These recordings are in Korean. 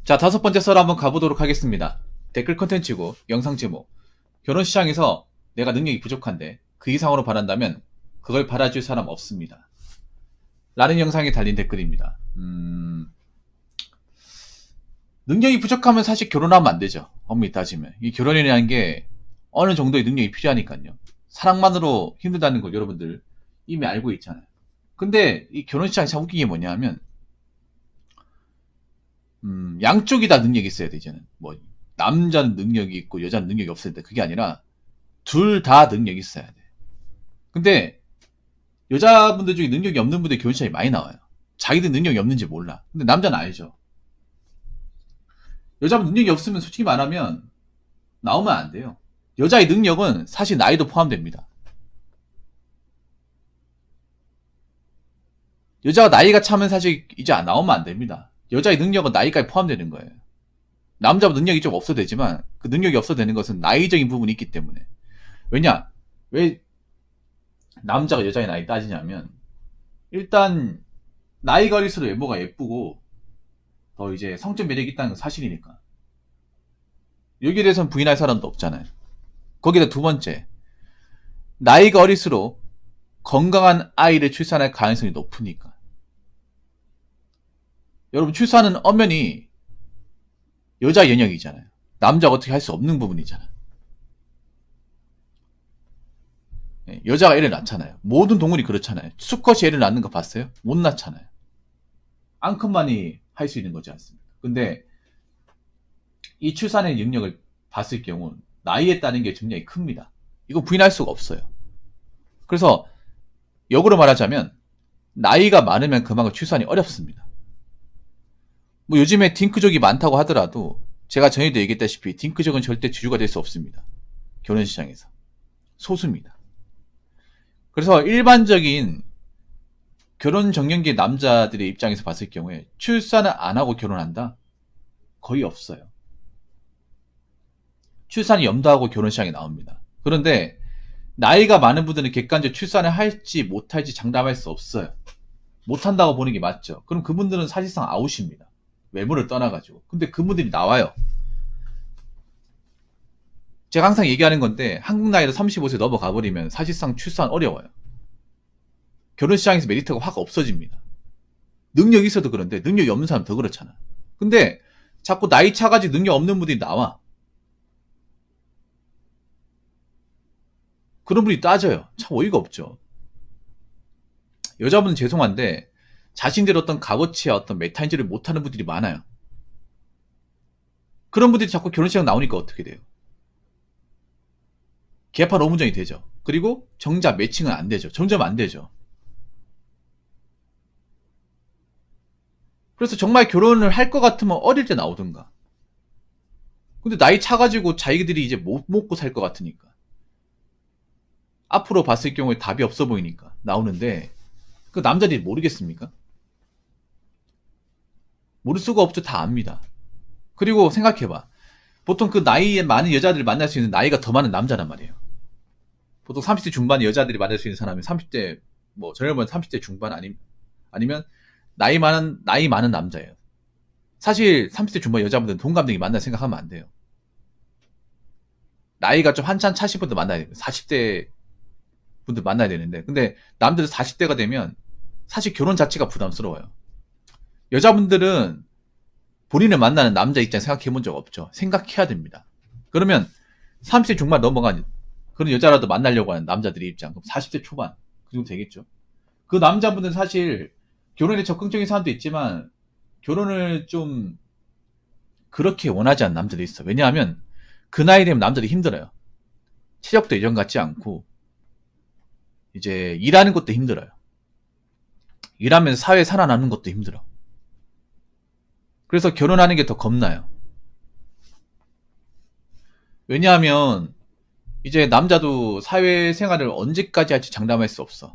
자, 다섯 번째 썰 한번 가보도록 하겠습니다. 댓글 컨텐츠고 영상 제목. 결혼 시장에서 내가 능력이 부족한데 그 이상으로 바란다면 그걸 받아줄 사람 없습니다. 라는 영상에 달린 댓글입니다. 능력이 부족하면 사실 결혼하면 안 되죠. 엄밀히 따지면. 이 결혼이라는 게 어느 정도의 능력이 필요하니까요. 사랑만으로 힘들다는 걸 여러분들 이미 알고 있잖아요. 근데 이 결혼 시장이 참 웃긴 게 뭐냐면 양쪽이 다 능력이 있어야 되잖아요. 뭐 남자는 능력이 있고 여자는 능력이 없어야 돼. 그게 아니라 둘 다 능력이 있어야 돼. 근데 여자분들 중에 능력이 없는 분들 결혼 시장이 많이 나와요. 자기들 능력이 없는지 몰라. 근데 남자는 알죠. 여자분 능력이 없으면 솔직히 말하면 나오면 안 돼요. 여자의 능력은 사실 나이도 포함됩니다. 여자가 나이가 차면 사실 이제 나오면 안 됩니다. 여자의 능력은 나이까지 포함되는 거예요. 남자분 능력이 좀 없어도 되지만 그 능력이 없어도 되는 것은 나이적인 부분이 있기 때문에. 왜냐? 왜 남자가 여자의 나이 따지냐면 일단 나이가 어릴수록 외모가 예쁘고 더 이제 성적 매력이 있다는 건 사실이니까. 여기에 대해서는 부인할 사람도 없잖아요. 거기다 두 번째, 나이가 어릴수록 건강한 아이를 출산할 가능성이 높으니까. 여러분 출산은 엄연히 여자 영역이잖아요. 남자가 어떻게 할 수 없는 부분이잖아요. 여자가 애를 낳잖아요. 모든 동물이 그렇잖아요. 수컷이 애를 낳는 거 봤어요? 못 낳잖아요. 앙컷만이 할 수 있는 거지 않습니까? 근데 이 출산의 능력을 봤을 경우 나이에 따른 게 굉장히 큽니다. 이거 부인할 수가 없어요. 그래서 역으로 말하자면 나이가 많으면 그만큼 출산이 어렵습니다. 뭐 요즘에 딩크족이 많다고 하더라도 제가 전에도 얘기했다시피 딩크족은 절대 주류가 될 수 없습니다. 결혼시장에서. 소수입니다. 그래서 일반적인 결혼 정년기 남자들의 입장에서 봤을 경우에 출산을 안 하고 결혼한다? 거의 없어요. 출산을 염두하고 결혼시장에 나옵니다. 그런데 나이가 많은 분들은 객관적으로 출산을 할지 못할지 장담할 수 없어요. 못한다고 보는 게 맞죠. 그럼 그분들은 사실상 아웃입니다. 외모를 떠나가지고. 근데 그분들이 나와요. 제가 항상 얘기하는 건데 한국 나이로 35세 넘어가 버리면 사실상 출산 어려워요. 결혼시장에서 메리트가 확 없어집니다. 능력이 있어도 그런데 능력이 없는 사람 더 그렇잖아. 근데 자꾸 나이 차가지고 능력 없는 분들이 나와. 그런 분이 따져요. 참 어이가 없죠. 여자분은 죄송한데 자신들의 어떤 값어치와 어떤 메타인지를 못하는 분들이 많아요. 그런 분들이 자꾸 결혼시장 나오니까 어떻게 돼요? 개파 노무전이 되죠. 그리고 정작 매칭은 안 되죠. 점점 안 되죠. 그래서 정말 결혼을 할 것 같으면 어릴 때 나오든가. 근데 나이 차가지고 자기들이 이제 못 먹고 살 것 같으니까. 앞으로 봤을 경우에 답이 없어 보이니까 나오는데 그 남자들이 모르겠습니까? 모를 수가 없죠. 다 압니다. 그리고 생각해봐. 보통 그 나이에 많은 여자들을 만날 수 있는 나이가 더 많은 남자란 말이에요. 보통 30대 중반의 여자들이 만날 수 있는 사람이 30대 뭐 젊은 30대 중반 아니면 나이 많은 남자예요. 사실 30대 중반 여자분들은 동갑내기 만날 생각하면 안 돼요. 나이가 좀 한참 차신 분들 만나야 돼요. 40대 분들 만나야 되는데 근데 남들은 40대가 되면 사실 결혼 자체가 부담스러워요. 여자분들은 본인을 만나는 남자 입장 생각해 본 적 없죠. 생각해야 됩니다. 그러면 30대 중반 넘어간 그런 여자라도 만나려고 하는 남자들의 입장 그럼 40대 초반 그 정도 되겠죠. 그 남자분들은 사실 결혼에 적극적인 사람도 있지만 결혼을 좀 그렇게 원하지 않는 남자도 있어. 왜냐하면 그 나이 되면 남자들이 힘들어요. 체력도 예전 같지 않고 이제 일하는 것도 힘들어요. 일하면서 사회에 살아남는 것도 힘들어. 그래서 결혼하는 게 더 겁나요. 왜냐하면 이제 남자도 사회생활을 언제까지 할지 장담할 수 없어.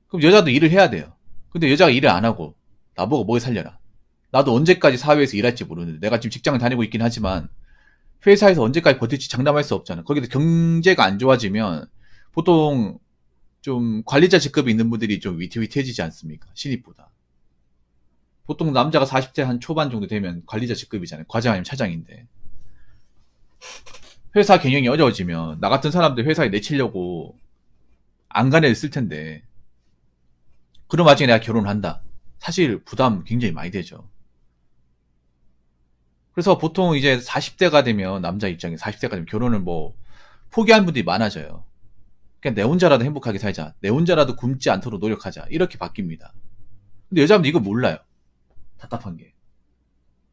그럼 여자도 일을 해야 돼요. 근데 여자가 일을 안 하고 나보고 뭐에 살려라. 나도 언제까지 사회에서 일할지 모르는데 내가 지금 직장을 다니고 있긴 하지만 회사에서 언제까지 버틸지 장담할 수 없잖아. 거기서 경제가 안 좋아지면 보통 좀 관리자 직급이 있는 분들이 좀 위태위태해지지 않습니까? 신입보다. 보통 남자가 40대 한 초반 정도 되면 관리자 직급이잖아요. 과장 아니면 차장인데. 회사 경영이 어려워지면 나 같은 사람들 회사에 내치려고 안간힘을 쓸 텐데 그런 와중에 내가 결혼을 한다. 사실 부담 굉장히 많이 되죠. 그래서 보통 이제 40대가 되면 남자 입장에 40대가 되면 결혼을 뭐 포기한 분들이 많아져요. 그냥 내 혼자라도 행복하게 살자. 내 혼자라도 굶지 않도록 노력하자. 이렇게 바뀝니다. 근데 여자분들 이거 몰라요. 답답한 게.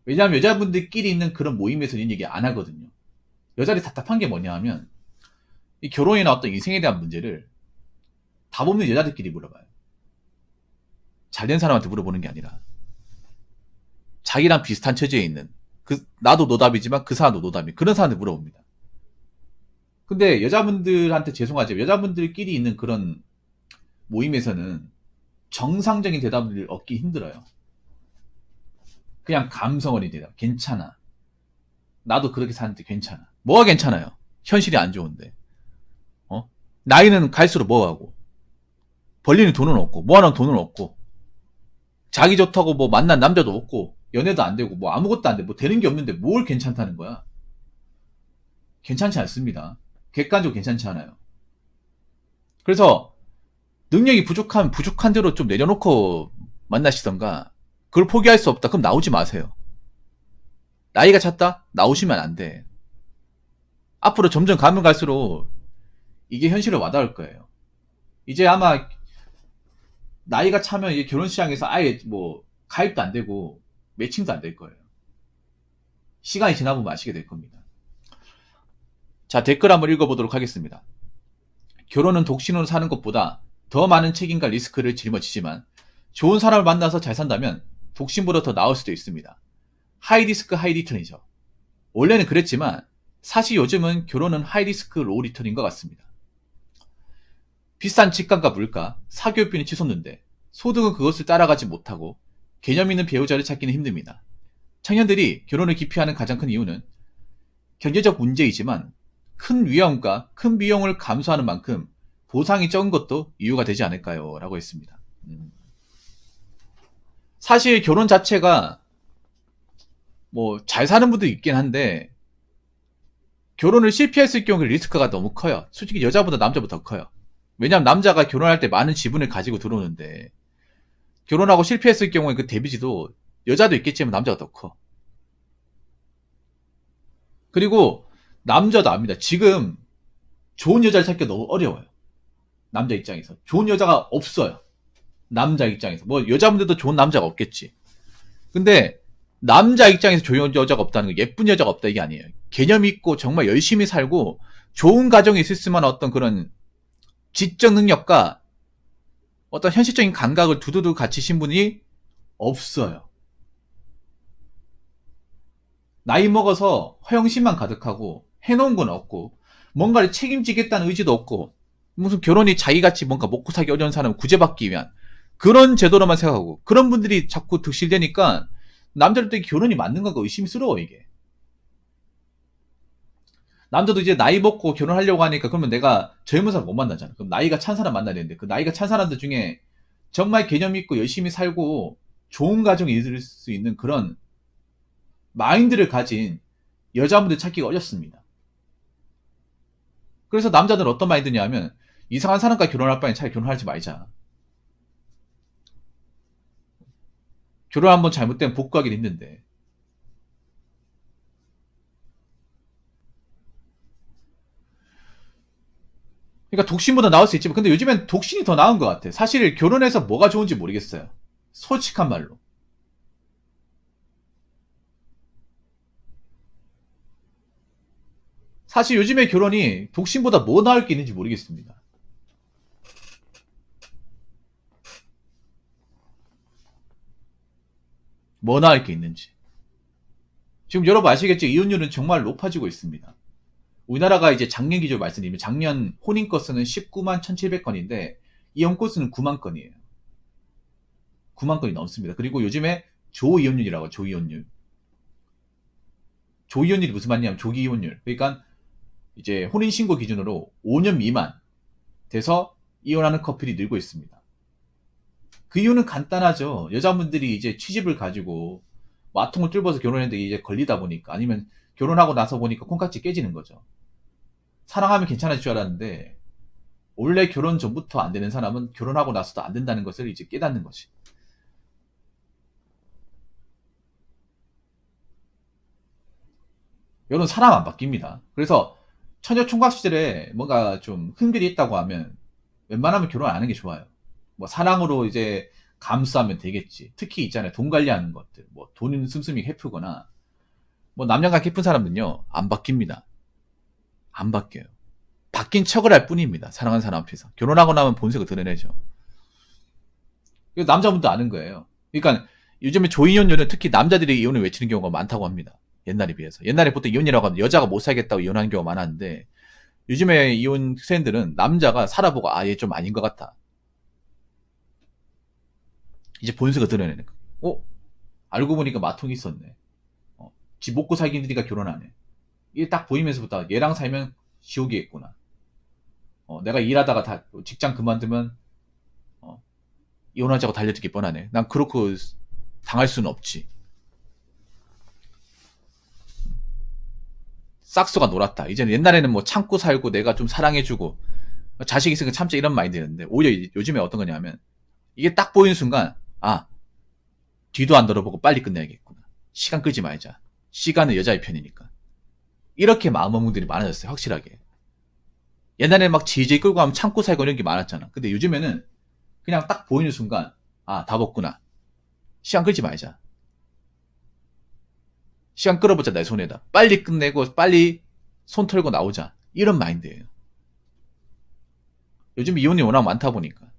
왜냐하면 여자분들끼리 있는 그런 모임에서 이런 얘기 안 하거든요. 여자들이 답답한 게 뭐냐 하면 이 결혼이나 어떤 인생에 대한 문제를 답 없는 여자들끼리 물어봐요. 잘된 사람한테 물어보는 게 아니라 자기랑 비슷한 처지에 있는 나도 노답이지만 그 사람도 노답이 그런 사람한테 물어봅니다. 근데 여자분들한테 죄송하지만 여자분들끼리 있는 그런 모임에서는 정상적인 대답을 얻기 힘들어요. 그냥 감성 어린 대답. 괜찮아. 나도 그렇게 사는데 괜찮아. 뭐가 괜찮아요? 현실이 안 좋은데. 나이는 갈수록 뭐하고. 벌리는 돈은 없고, 뭐하는 돈은 없고, 자기 좋다고 뭐 만난 남자도 없고, 연애도 안 되고, 뭐 아무것도 안 돼. 뭐 되는 게 없는데 뭘 괜찮다는 거야? 괜찮지 않습니다. 객관적으로 괜찮지 않아요. 그래서 능력이 부족하면 부족한 대로 좀 내려놓고 만나시던가, 그걸 포기할 수 없다. 그럼 나오지 마세요. 나이가 찼다? 나오시면 안 돼. 앞으로 점점 가면 갈수록 이게 현실로 와닿을 거예요. 이제 아마 나이가 차면 이제 결혼 시장에서 아예 뭐 가입도 안 되고 매칭도 안 될 거예요. 시간이 지나보면 아시게 될 겁니다. 자, 댓글 한번 읽어보도록 하겠습니다. 결혼은 독신으로 사는 것보다 더 많은 책임과 리스크를 짊어지지만 좋은 사람을 만나서 잘 산다면 독신보다 더 나을 수도 있습니다. 하이 리스크 하이 리턴이죠. 원래는 그랬지만 사실 요즘은 결혼은 하이 리스크 로우 리턴인 것 같습니다. 비싼 집값과 물가, 사교육비는 치솟는데 소득은 그것을 따라가지 못하고 개념 있는 배우자를 찾기는 힘듭니다. 청년들이 결혼을 기피하는 가장 큰 이유는 경제적 문제이지만 큰 위험과 큰 비용을 감수하는 만큼 보상이 적은 것도 이유가 되지 않을까요? 라고 했습니다. 사실 결혼 자체가 뭐 잘 사는 분도 있긴 한데 결혼을 실패했을 경우에 리스크가 너무 커요. 솔직히 여자보다 남자보다 더 커요. 왜냐하면 남자가 결혼할 때 많은 지분을 가지고 들어오는데 결혼하고 실패했을 경우에 그 데미지도 여자도 있겠지만 남자가 더 커. 그리고 남자도 압니다. 지금 좋은 여자를 찾기가 너무 어려워요. 남자 입장에서. 좋은 여자가 없어요. 남자 입장에서. 뭐 여자분들도 좋은 남자가 없겠지. 근데 남자 입장에서 좋은 여자가 없다는 거, 예쁜 여자가 없다 이게 아니에요. 개념 있고 정말 열심히 살고 좋은 가정에 있을 만한 어떤 그런 지적 능력과 어떤 현실적인 감각을 두두두 갖추신 분이 없어요. 나이 먹어서 허영심만 가득하고 해놓은 건 없고 뭔가를 책임지겠다는 의지도 없고 무슨 결혼이 자기같이 뭔가 먹고 살기 어려운 사람을 구제받기 위한 그런 제도로만 생각하고 그런 분들이 자꾸 득실되니까 남자들도 결혼이 맞는 건가 의심스러워 이게. 남자도 이제 나이 먹고 결혼하려고 하니까 그러면 내가 젊은 사람 못 만나잖아. 그럼 나이가 찬 사람 만나야 되는데 그 나이가 찬 사람들 중에 정말 개념 있고 열심히 살고 좋은 가정에 이룰 수 있는 그런 마인드를 가진 여자분들 찾기가 어렵습니다. 그래서 남자들은 어떤 마인드냐 하면 이상한 사람과 결혼할 바엔 차라리 결혼하지 말자. 결혼 한번 잘못되면 복구하기는 힘든데. 그러니까 독신보다 나을 수 있지만 근데 요즘엔 독신이 더 나은 것 같아. 사실 결혼해서 뭐가 좋은지 모르겠어요. 솔직한 말로. 사실 요즘에 결혼이 독신보다 뭐 나을 게 있는지 모르겠습니다. 뭐 나을 게 있는지. 지금 여러분 아시겠죠? 이혼율은 정말 높아지고 있습니다. 우리나라가 이제 작년 기준 말씀드리면 작년 혼인 건수는 19만 1,700건인데 이혼 건수는 9만 건이에요. 9만 건이 넘습니다. 그리고 요즘에 조이혼율이라고 조이혼율. 조이혼율이 무슨 말이냐면 조기 이혼율. 그러니까 이제 혼인신고 기준으로 5년 미만 돼서 이혼하는 커플이 늘고 있습니다. 그 이유는 간단하죠. 여자분들이 이제 취집을 가지고 마통을 뚫어서 결혼했는데 이제 걸리다 보니까, 아니면 결혼하고 나서 보니까 콩깍지 깨지는 거죠. 사랑하면 괜찮을 줄 알았는데 원래 결혼 전부터 안 되는 사람은 결혼하고 나서도 안 된다는 것을 이제 깨닫는 것이. 이런 사람 안 바뀝니다. 그래서 처녀 총각 시절에 뭔가 좀 흥들이 있다고 하면 웬만하면 결혼 안 하는 게 좋아요. 뭐 사랑으로 이제 감수하면 되겠지. 특히 있잖아요. 돈 관리하는 것들. 뭐 돈은 씀씀이 헤프거나, 뭐 남녀가 깊은 사람은요 안 바뀝니다. 안 바뀌어요. 바뀐 척을 할 뿐입니다. 사랑하는 사람 앞에서. 결혼하고 나면 본색을 드러내죠. 이거 남자분도 아는 거예요. 그러니까 요즘에 조이혼녀는 특히 남자들이 이혼을 외치는 경우가 많다고 합니다. 옛날에 비해서. 옛날에 보통 이혼이라고 하면 여자가 못 살겠다고 이혼하는 경우가 많았는데, 요즘에 이혼 세인들은 남자가 살아보고 아, 얘 좀 아닌 것 같아. 이제 본색을 드러내는 거. 알고 보니까 마통이 있었네. 지 먹고 살긴 드니까 결혼 안 해. 이게 딱 보이면서부터 얘랑 살면 지옥이겠구나. 내가 일하다가 다 직장 그만두면 이혼하자고 달려들기 뻔하네. 난 그렇고 당할 수는 없지. 싹수가 놀았다. 이제는 옛날에는 뭐 참고 살고 내가 좀 사랑해주고 자식 있으니까 참자 이런 마인드였는데, 오히려 요즘에 어떤 거냐면 이게 딱 보이는 순간 아, 뒤도 안 돌아보고 빨리 끝내야겠구나. 시간 끌지 말자. 시간은 여자의 편이니까. 이렇게 마음먹는 많아졌어요. 확실하게. 옛날에 막 질질 끌고 하면 참고 살고 이런 게 많았잖아. 근데 요즘에는 그냥 딱 보이는 순간 아, 다 먹구나. 시간 끌지 말자. 시간 끌어보자 내 손에다. 빨리 끝내고 빨리 손 털고 나오자. 이런 마인드예요. 요즘 이혼이 워낙 많다 보니까.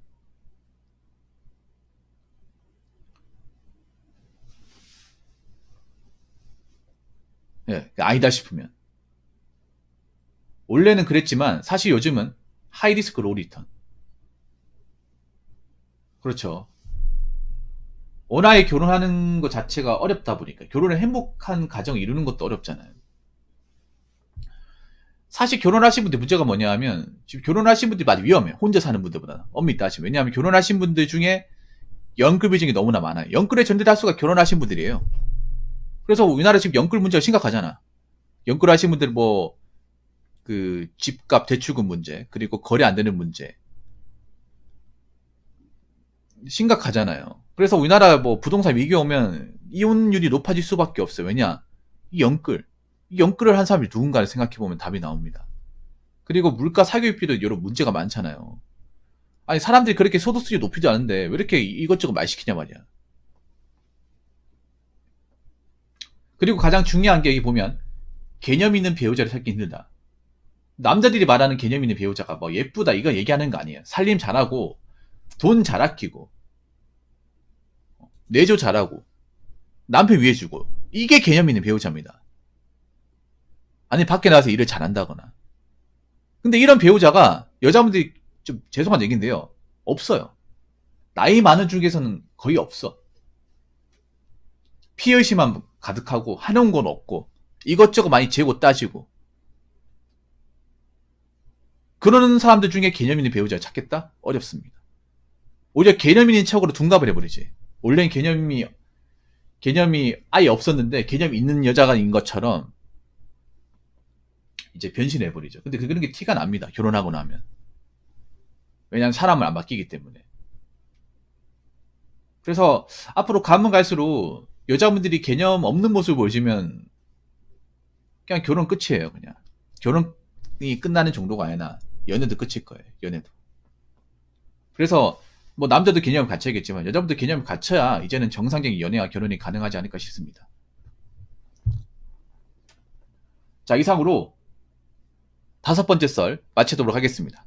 예, 아니다 싶으면. 원래는 그랬지만 사실 요즘은 하이리스크 로리턴. 그렇죠. 원하에 결혼하는 것 자체가 어렵다 보니까, 결혼을 행복한 가정 이루는 것도 어렵잖아요. 사실 결혼하신 분들 문제가 뭐냐 하면, 지금 결혼하신 분들이 많이 위험해. 혼자 사는 분들보다 엄밀히 따지면. 왜냐하면 결혼하신 분들 중에 영끌 비중이 너무나 많아요. 영끌의 전대 다수가 결혼하신 분들이에요. 그래서 우리나라 지금 영끌 문제가 심각하잖아. 영끌 하신 분들 뭐 그 집값 대출금 문제, 그리고 거래 안 되는 문제 심각하잖아요. 그래서 우리나라 뭐 부동산 위기 오면 이혼율이 높아질 수밖에 없어요. 왜냐? 이 영끌을 한 사람이 누군가를 생각해보면 답이 나옵니다. 그리고 물가 사교육비도 여러 문제가 많잖아요. 아니 사람들이 그렇게 소득 수준이 높이지 않은데 왜 이렇게 이것저것 말 시키냐 말이야. 그리고 가장 중요한 게 여기 보면 개념 있는 배우자를 찾기 힘들다. 남자들이 말하는 개념 있는 배우자가 뭐 예쁘다 이거 얘기하는 거 아니에요. 살림 잘하고 돈 잘 아끼고 내조 잘하고 남편 위해주고, 이게 개념 있는 배우자입니다. 아니 밖에 나가서 일을 잘한다거나. 근데 이런 배우자가 여자분들이 좀 죄송한 얘기인데요, 없어요. 나이 많은 중에서는 거의 없어. 피의심만 가득하고 하는 건 없고 이것저것 많이 재고 따지고, 그러는 사람들 중에 개념 있는 배우자를 찾겠다? 어렵습니다. 오히려 개념 있는 척으로 둔갑을 해버리지. 원래는 개념이 아예 없었는데 개념이 있는 여자가인 것처럼 이제 변신해버리죠. 근데 그런 게 티가 납니다. 결혼하고 나면. 왜냐하면 사람을 안 바뀌기 때문에. 그래서 앞으로 가면 갈수록 여자분들이 개념 없는 모습을 보여주면 그냥 결혼 끝이에요. 그냥 결혼이 끝나는 정도가 아니라 연애도 끝일 거예요. 연애도. 그래서 뭐 남자도 개념을 갖춰야겠지만 여자분들 개념을 갖춰야 이제는 정상적인 연애와 결혼이 가능하지 않을까 싶습니다. 자, 이상으로 5번째 썰 마치도록 하겠습니다.